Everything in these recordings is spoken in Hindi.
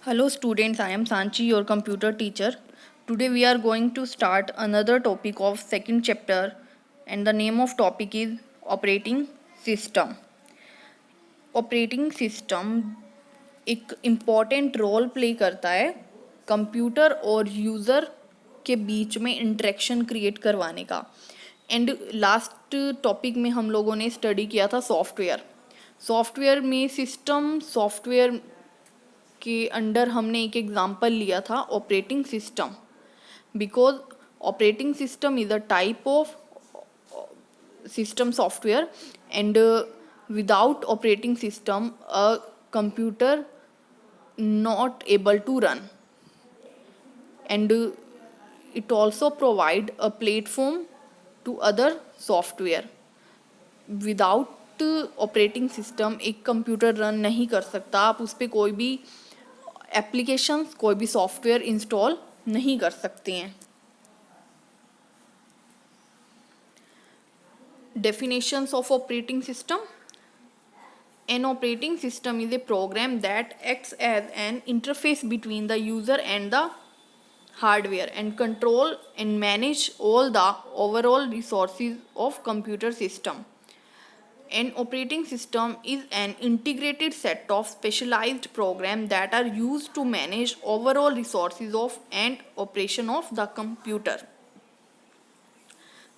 Hello students, I am Sanchi, your computer teacher. Today we are going to start another topic of second chapter and the name of topic is operating system. Operating system एक इम्पॉर्टेंट रोल प्ले करता है कंप्यूटर और यूज़र के बीच में इंटरेक्शन क्रिएट करवाने का. एंड लास्ट टॉपिक में हम लोगों ने स्टडी किया था सॉफ्टवेयर में सिस्टम सॉफ्टवेयर के अंडर हमने एक एग्जांपल लिया था operating system, because operating system is a type of system software and without operating system a computer not able to run, and it also provide a platform to other software. Without operating system एक कंप्यूटर रन नहीं कर सकता, आप उस पर कोई भी एप्लीकेशंस कोई भी सॉफ्टवेयर इंस्टॉल नहीं कर सकते हैं. Definitions of operating system. An operating system is a program that acts as an interface between the user and the hardware and control and manage all the overall resources of computer system. An operating system is an integrated set of specialized programs that are used to manage overall resources of and operation of the computer.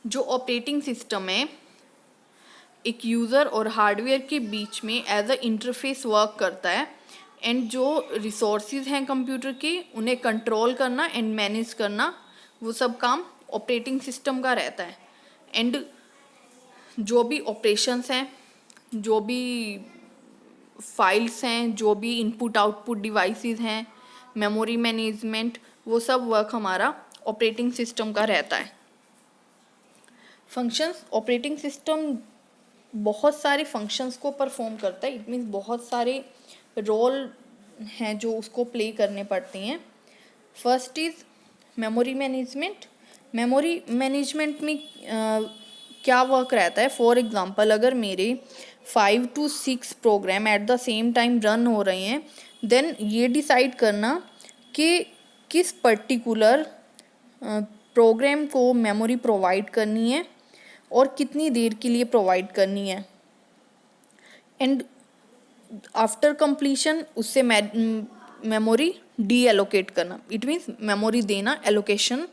जो ऑपरेटिंग सिस्टम है एक यूज़र और हार्डवेयर के बीच में एज अ इंटरफेस वर्क करता है, एंड जो रिसोर्सेज हैं कंप्यूटर के उन्हें कंट्रोल करना एंड मैनेज करना, वो सब काम ऑपरेटिंग सिस्टम का रहता है. एंड जो भी ऑपरेशंस हैं, जो भी फाइल्स हैं, जो भी इनपुट आउटपुट डिवाइसेस हैं, मेमोरी मैनेजमेंट, वो सब वर्क हमारा ऑपरेटिंग सिस्टम का रहता है. फंक्शंस. ऑपरेटिंग सिस्टम बहुत सारे फंक्शंस को परफॉर्म करता है. इट मीन्स बहुत सारे रोल हैं जो उसको प्ले करने पड़ते हैं. First is memory management. Memory management में क्या वर्क रहता है. फॉर एग्जांपल अगर मेरे 5 to 6 program at the same time run हो रहे हैं, देन ये डिसाइड करना कि किस पर्टिकुलर प्रोग्राम को मेमोरी प्रोवाइड करनी है और कितनी देर के लिए प्रोवाइड करनी है, एंड आफ्टर कंप्लीशन उससे मेमोरी डी एलोकेट करना. इट मीन्स मेमोरी देना, allocation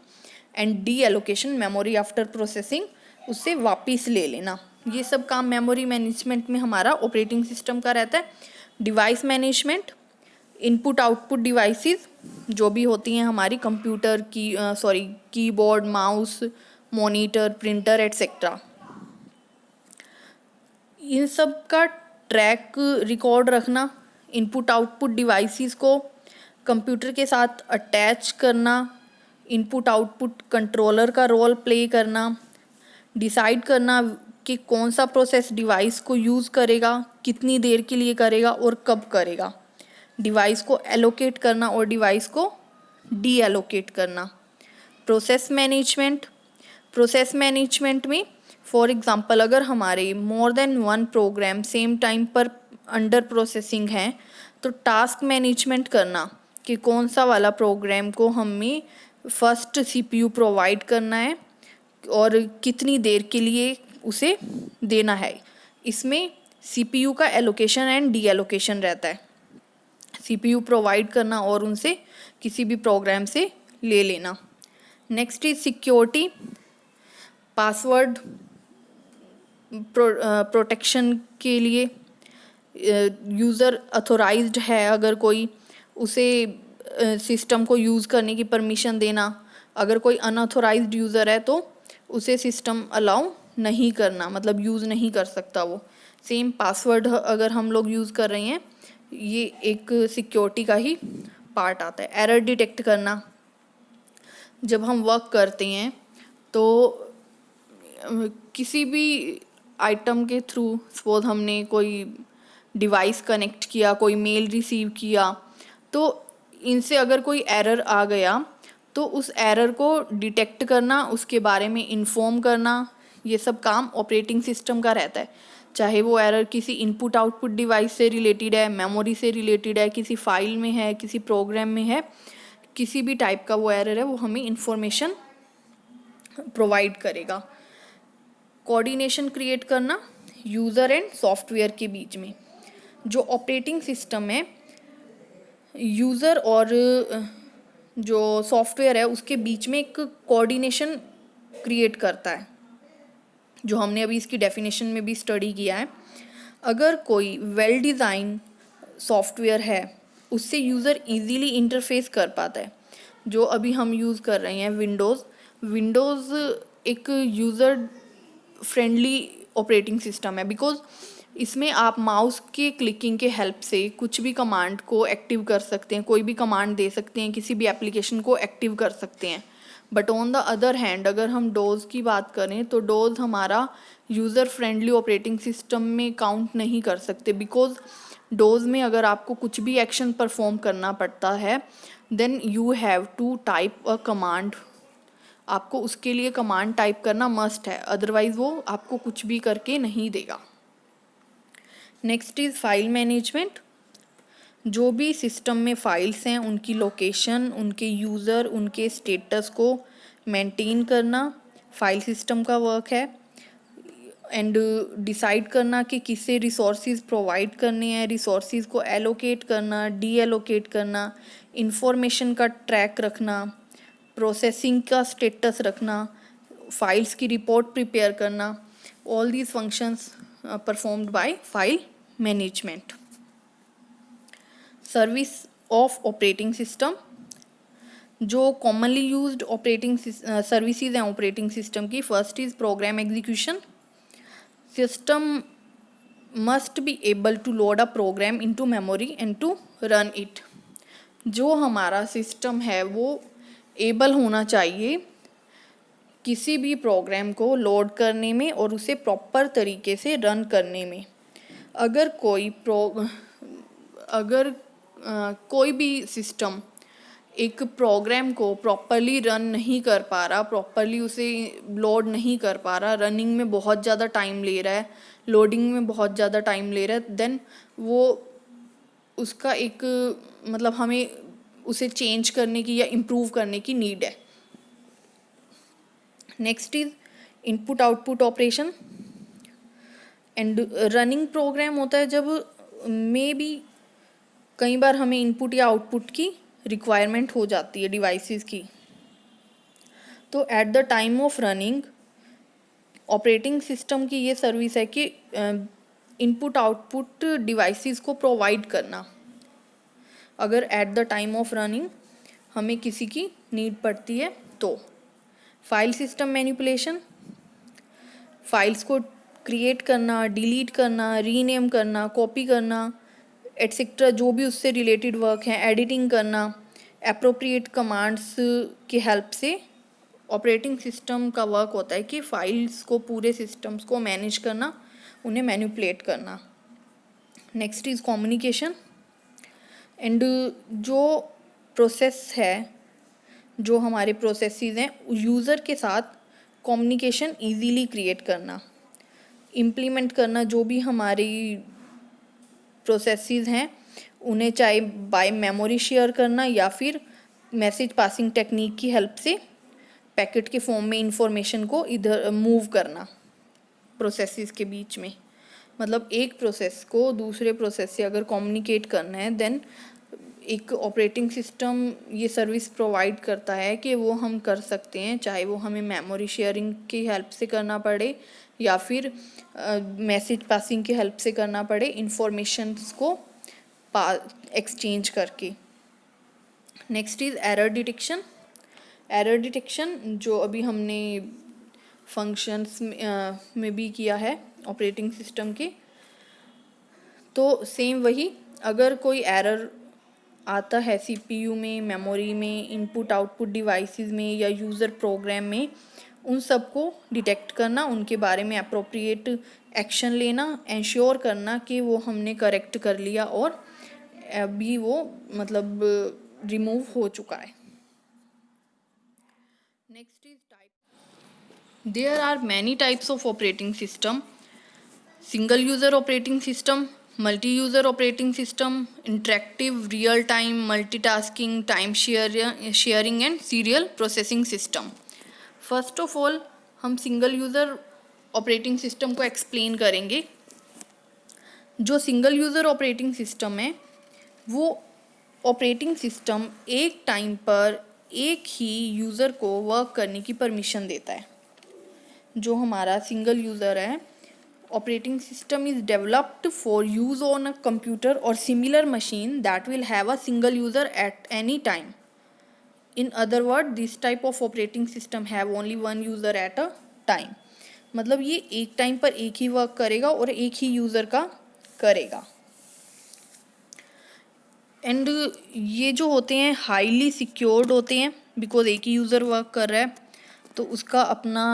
and D allocation, memory after processing उससे वापस ले लेना. ये सब काम मेमोरी मैनेजमेंट में हमारा ऑपरेटिंग सिस्टम का रहता है. Device management. Input output devices जो भी होती हैं हमारी कंप्यूटर की keyboard, mouse, monitor, printer etcetera, इन सब का ट्रैक रिकॉर्ड रखना. इनपुट आउटपुट डिवाइसेस को कंप्यूटर के साथ अटैच करना. इनपुट आउटपुट कंट्रोलर का रोल प्ले करना. डिसाइड करना कि कौन सा प्रोसेस डिवाइस को यूज़ करेगा, कितनी देर के लिए करेगा और कब करेगा. डिवाइस को एलोकेट करना और डिवाइस को डी एलोकेट करना. Process management. प्रोसेस मैनेजमेंट में फॉर एग्जांपल अगर हमारे more than one program same time पर अंडर प्रोसेसिंग है, तो टास्क मैनेजमेंट करना कि कौन सा वाला प्रोग्राम को हमें फर्स्ट सीपीयू प्रोवाइड करना है और कितनी देर के लिए उसे देना है. इसमें सीपीयू का एलोकेशन एंड डी एलोकेशन रहता है. सीपीयू प्रोवाइड करना और उनसे किसी भी प्रोग्राम से ले लेना. Next is security. Password protection के लिए यूज़र अथोराइज्ड है अगर कोई, उसे सिस्टम को यूज़ करने की परमिशन देना. अगर कोई अनऑथोराइज्ड यूज़र है तो उसे सिस्टम अलाउ नहीं करना, मतलब यूज़ नहीं कर सकता वो. सेम पासवर्ड अगर हम लोग यूज़ कर रहे हैं, ये एक सिक्योरिटी का ही पार्ट आता है. एरर डिटेक्ट करना. जब हम वर्क करते हैं तो किसी भी आइटम के थ्रू, सपोज हमने कोई डिवाइस कनेक्ट किया, कोई मेल रिसीव किया, तो इनसे अगर कोई एरर आ गया तो उस एरर को डिटेक्ट करना, उसके बारे में इन्फॉर्म करना, ये सब काम ऑपरेटिंग सिस्टम का रहता है. चाहे वो एरर किसी इनपुट आउटपुट डिवाइस से रिलेटेड है, मेमोरी से रिलेटेड है, किसी फाइल में है, किसी प्रोग्राम में है, किसी भी टाइप का वो एरर है, वो हमें इंफॉर्मेशन प्रोवाइड करेगा। कोऑर्डिनेशन क्रिएट करना यूज़र एंड सॉफ्टवेयर के बीच में। जो ऑपरेटिंग सिस्टम है यूज़र और जो सॉफ्टवेयर है उसके बीच में एक कोऑर्डिनेशन क्रिएट करता है, जो हमने अभी इसकी डेफिनेशन में भी स्टडी किया है। अगर कोई वेल डिज़ाइन सॉफ्टवेयर है उससे यूज़र इजीली इंटरफेस कर पाता है। जो अभी हम यूज़ कर रहे हैं विंडोज़ एक यूज़र फ्रेंडली ऑपरेटिंग सिस्टम है, बिकॉज इसमें आप माउस के क्लिकिंग के हेल्प से कुछ भी कमांड को एक्टिव कर सकते हैं, कोई भी कमांड दे सकते हैं, किसी भी एप्लीकेशन को एक्टिव कर सकते हैं। But on the other hand अगर हम डोज़ की बात करें तो डोज़ हमारा यूज़र फ्रेंडली ऑपरेटिंग सिस्टम में काउंट नहीं कर सकते, बिकॉज डोज़ में अगर आपको कुछ भी एक्शन परफॉर्म करना पड़ता है then you have to type a command. आपको उसके लिए कमांड टाइप करना मस्ट है, अदरवाइज़ वो आपको कुछ भी करके नहीं देगा। Next is file management. जो भी सिस्टम में फाइल्स हैं उनकी लोकेशन, उनके यूज़र, उनके स्टेटस को मेंटेन करना फाइल सिस्टम का वर्क है। एंड डिसाइड करना कि किससे रिसोर्सेज प्रोवाइड करने हैं, रिसोर्सेज को एलोकेट करना, डी एलोकेट करना, इंफॉर्मेशन का ट्रैक रखना, प्रोसेसिंग का स्टेटस रखना, फाइल्स की रिपोर्ट प्रिपेयर करना। All these functions performed by file management. Service of operating system. जो कॉमनली यूज्ड ऑपरेटिंग सर्विसेज हैं ऑपरेटिंग सिस्टम की, first is program execution. System must be able to load a program into memory and to run it. जो हमारा सिस्टम है वो एबल होना चाहिए किसी भी प्रोग्राम को लोड करने में और उसे प्रॉपर तरीके से रन करने में। अगर कोई भी सिस्टम एक प्रोग्राम को प्रॉपरली रन नहीं कर पा रहा, प्रॉपरली उसे लोड नहीं कर पा रहा, रनिंग में बहुत ज़्यादा टाइम ले रहा है, लोडिंग में बहुत ज़्यादा टाइम ले रहा है, देन वो उसका एक मतलब हमें उसे चेंज करने की या इम्प्रूव करने की नीड है। Next is input output operation and running program होता है जब मे बी कई बार हमें इनपुट या आउटपुट की रिक्वायरमेंट हो जाती है डिवाइसेस की। तो at the time of running operating system की ये सर्विस है कि इनपुट आउटपुट डिवाइसेस को प्रोवाइड करना। अगर at the time of running हमें किसी की नीड पड़ती है तो फाइल सिस्टम मैनिपुलेशन, फाइल्स को क्रिएट करना, डिलीट करना, रीनेम करना, कॉपी करना एटसेट्रा, जो भी उससे रिलेटेड वर्क है, एडिटिंग करना, एप्रोप्रिएट कमांड्स की हेल्प से ऑपरेटिंग सिस्टम का वर्क होता है कि फाइल्स को, पूरे सिस्टम्स को मैनेज करना, उन्हें मैनिपुलेट करना। नेक्स्ट इज़ कम्युनिकेशन एंड जो प्रोसेस है, जो हमारे प्रोसेसेस हैं, यूज़र के साथ कम्युनिकेशन इजीली क्रिएट करना, इम्प्लीमेंट करना। जो भी हमारी प्रोसेसेस हैं उन्हें चाहे बाय मेमोरी शेयर करना या फिर मैसेज पासिंग टेक्निक की हेल्प से पैकेट के फॉर्म में इंफॉर्मेशन को इधर मूव करना प्रोसेसेस के बीच में। मतलब एक प्रोसेस को दूसरे प्रोसेस से अगर कम्युनिकेट करना है देन एक ऑपरेटिंग सिस्टम ये सर्विस प्रोवाइड करता है कि वो हम कर सकते हैं, चाहे वो हमें मेमोरी शेयरिंग की हेल्प से करना पड़े या फिर मैसेज पासिंग की हेल्प से करना पड़े, इंफॉर्मेशंस को एक्सचेंज करके। Next is error detection. Error detection जो अभी हमने फंक्शंस में भी किया है ऑपरेटिंग सिस्टम के, तो सेम वही, अगर कोई एरर आता है सीपीयू में, मेमोरी में, इनपुट आउटपुट डिवाइसेस में या यूज़र प्रोग्राम में, उन सब को डिटेक्ट करना, उनके बारे में अप्रोप्रिएट एक्शन लेना, इंश्योर करना कि वो हमने करेक्ट कर लिया और अभी वो मतलब रिमूव हो चुका है। Next is type. There are many types of operating system. Single user operating system, multi user operating system, interactive, real time, multitasking, time sharing and serial processing system. First of all हम सिंगल यूज़र ऑपरेटिंग सिस्टम को एक्सप्लेन करेंगे। जो सिंगल यूज़र ऑपरेटिंग सिस्टम है वो ऑपरेटिंग सिस्टम एक टाइम पर एक ही यूज़र को वर्क करने की परमिशन देता है। जो हमारा सिंगल यूज़र है, operating system is developed for use on a computer और similar machine that will have a single user at any time. In other word, this type of operating system have only one user at a time. मतलब ये एक टाइम पर एक ही वर्क करेगा और एक ही यूज़र का करेगा। एंड ये जो होते हैं हाईली सिक्योर्ड होते हैं, बिकॉज एक ही यूज़र वर्क कर रहा है तो उसका अपना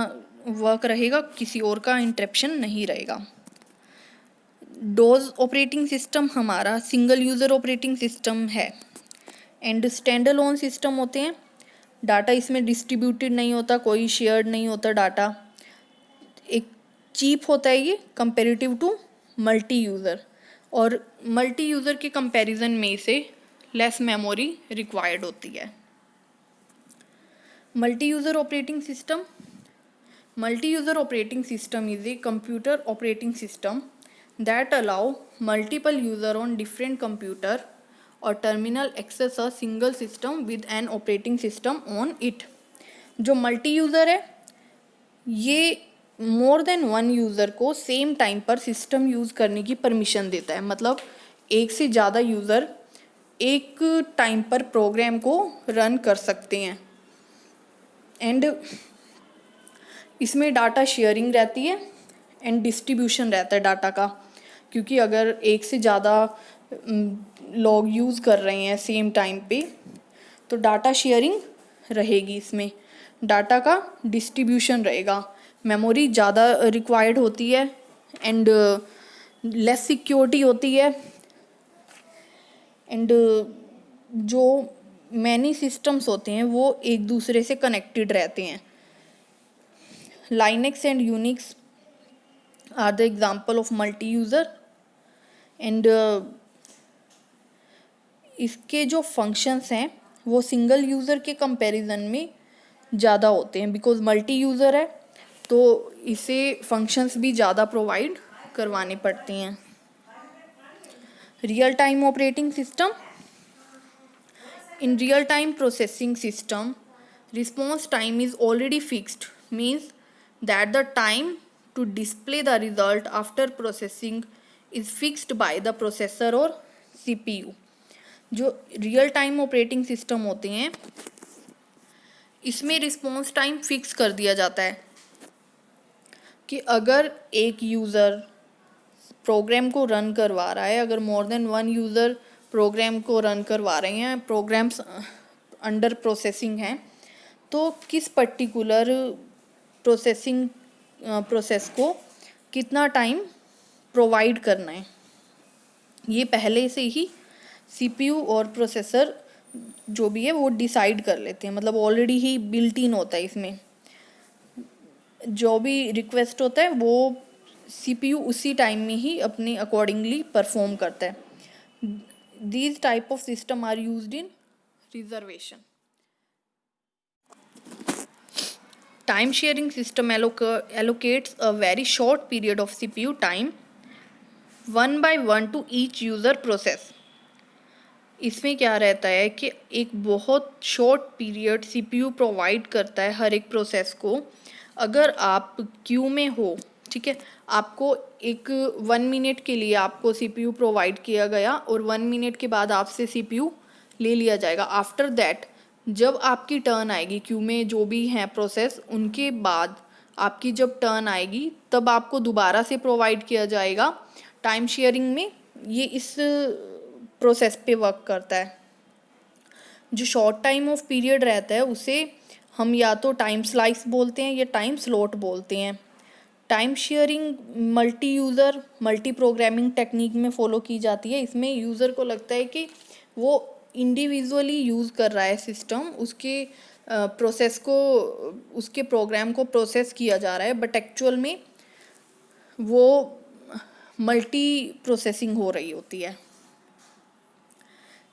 वर्क रहेगा, किसी और का इंटरप्शन नहीं रहेगा। डोज ऑपरेटिंग सिस्टम हमारा सिंगल यूज़र ऑपरेटिंग सिस्टम है। एंड स्टैंड अलोन सिस्टम होते हैं, डाटा इसमें डिस्ट्रीब्यूटेड नहीं होता, कोई शेयर्ड नहीं होता डाटा। एक चीप होता है ये कंपेरेटिव टू मल्टी यूज़र, और मल्टी यूज़र के कंपैरिजन में से लेस मेमोरी रिक्वायर्ड होती है। Multi user operating system, multi user operating system is a computer operating system that allow multiple user on different computer और terminal access a single system with an operating system on it. जो मल्टी यूज़र है ये मोर देन वन यूज़र को सेम टाइम पर सिस्टम यूज़ करने की परमिशन देता है। मतलब एक से ज़्यादा यूज़र एक टाइम पर प्रोग्राम को रन कर सकते हैं। एंड इसमें डाटा शेयरिंग रहती है एंड डिस्ट्रीब्यूशन रहता है डाटा का, क्योंकि अगर एक से ज़्यादा लोग यूज़ कर रहे हैं सेम टाइम पे तो डाटा शेयरिंग रहेगी, इसमें डाटा का डिस्ट्रीब्यूशन रहेगा, मेमोरी ज़्यादा रिक्वायर्ड होती है एंड लेस सिक्योरिटी होती है। एंड जो मैनी सिस्टम्स होते हैं वो एक दूसरे से कनेक्टेड रहते हैं। Linux and Unix are the example of multi user. And इसके जो फंक्शंस हैं वो सिंगल यूज़र के कंपैरिजन में ज़्यादा होते हैं, बिकॉज मल्टी यूज़र है तो इसे फंक्शंस भी ज़्यादा प्रोवाइड करवाने पड़ते हैं। Real time operating system, in real time processing system response time is already fixed, means that the time to display the result after processing is fixed by the processor or CPU। जो रियल टाइम ऑपरेटिंग सिस्टम होते हैं इसमें रिस्पॉन्स टाइम फिक्स कर दिया जाता है कि अगर एक यूज़र प्रोग्राम को रन करवा रहा है, अगर मोर देन वन यूज़र प्रोग्राम को रन करवा रहे हैं, प्रोग्राम्स अंडर प्रोसेसिंग हैं, तो किस पर्टिकुलर प्रोसेस को कितना टाइम प्रोवाइड करना है ये पहले से ही सीपीयू और प्रोसेसर जो भी है वो डिसाइड कर लेते हैं। मतलब ऑलरेडी ही बिल्ट इन होता है, इसमें जो भी रिक्वेस्ट होता है वो सीपीयू उसी टाइम में ही अपने अकॉर्डिंगली परफॉर्म करता है। These type of system are used in reservation. Time sharing system allocates a very short period of CPU time one by one to each user process। इसमें क्या रहता है कि एक बहुत शॉर्ट पीरियड CPU प्रोवाइड करता है हर एक प्रोसेस को। अगर आप क्यू में हो, ठीक है, आपको एक 1 मिनट के लिए आपको CPU प्रोवाइड किया गया और 1 मिनट के बाद आपसे CPU ले लिया जाएगा। आफ्टर दैट जब आपकी टर्न आएगी क्यू में जो भी हैं प्रोसेस, उनके बाद आपकी जब टर्न आएगी तब आपको दोबारा से प्रोवाइड किया जाएगा। टाइम शेयरिंग में ये इस प्रोसेस पे वर्क करता है। जो शॉर्ट टाइम ऑफ पीरियड रहता है उसे हम या तो टाइम स्लाइस बोलते हैं या टाइम स्लॉट बोलते हैं। Time sharing multi user multi programming technique में फॉलो की जाती है। इसमें यूज़र को लगता है कि वो इंडिविजुअली यूज़ कर रहा है सिस्टम, उसके प्रोसेस को, उसके प्रोग्राम को प्रोसेस किया जा रहा है, बट एक्चुअल में वो मल्टी प्रोसेसिंग हो रही होती है।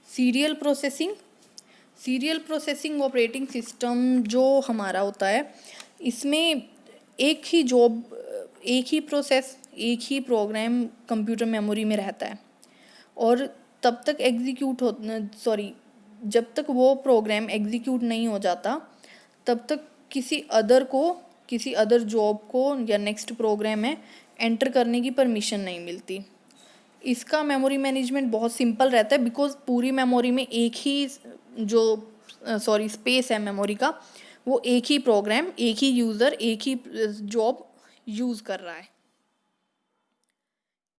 सीरियल प्रोसेसिंग ऑपरेटिंग सिस्टम जो हमारा होता है, इसमें एक ही जॉब, एक ही प्रोसेस, एक ही प्रोग्राम कंप्यूटर मेमोरी में रहता है और तब तक जब तक वो प्रोग्राम एग्जीक्यूट नहीं हो जाता तब तक किसी अदर जॉब को या नेक्स्ट प्रोग्राम में एंटर करने की परमिशन नहीं मिलती। इसका मेमोरी मैनेजमेंट बहुत सिंपल रहता है बिकॉज पूरी मेमोरी में एक ही स्पेस है मेमोरी का, वो एक ही प्रोग्राम, एक ही यूज़र, एक ही जॉब यूज़ कर रहा है।